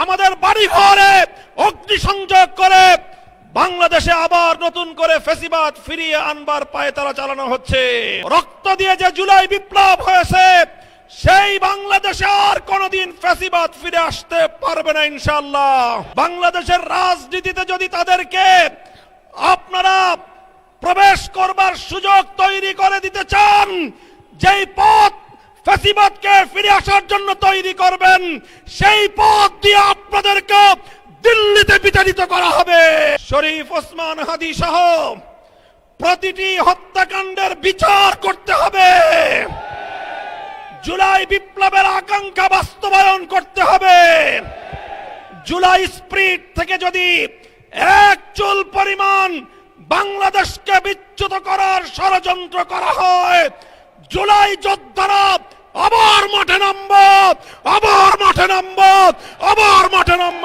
আমাদের বাড়ি ঘরে অগ্নিসংযোগ করে বাংলাদেশে আবার নতুন করে ফ্যাসিবাদ ফিরিয়ে আনবার পায়তারা চালানো হচ্ছে। রক্ত দিয়ে যে জুলাই বিপ্লব হয়েছে, সেই বাংলাদেশে আর কোনোদিন ফ্যাসিবাদ ফিরে আসতে পারবে না ইনশাআল্লাহ। বাংলাদেশের রাজনীতিতে যদি তাদেরকে আপনারা প্রবেশ করবার সুযোগ তৈরি করে দিতে চান, যেই পথ ফ্যাসিবাদকে ফিরে আসার জন্য তৈরি করবেন, সেই পথ দিয়ে আপনাদেরকে দিল্লিতে বিতাড়িত করা হবে। শরীফ ওসমান হাদি সহ প্রতিটি হত্যাকাণ্ডের বিচার করতে হবে। জুলাই বিপ্লবের আকাঙ্ক্ষা বাস্তবায়ন করতে হবে। জুলাই স্পিরিট থেকে যদি এক চুল পরিমাণ বাংলাদেশকে বিচ্যুত করার ষড়যন্ত্র করা হয়, জুলাই যোদ্ধারা আবার মাঠে নামব, আবার মাঠে নামব, আবার মাঠে নামব।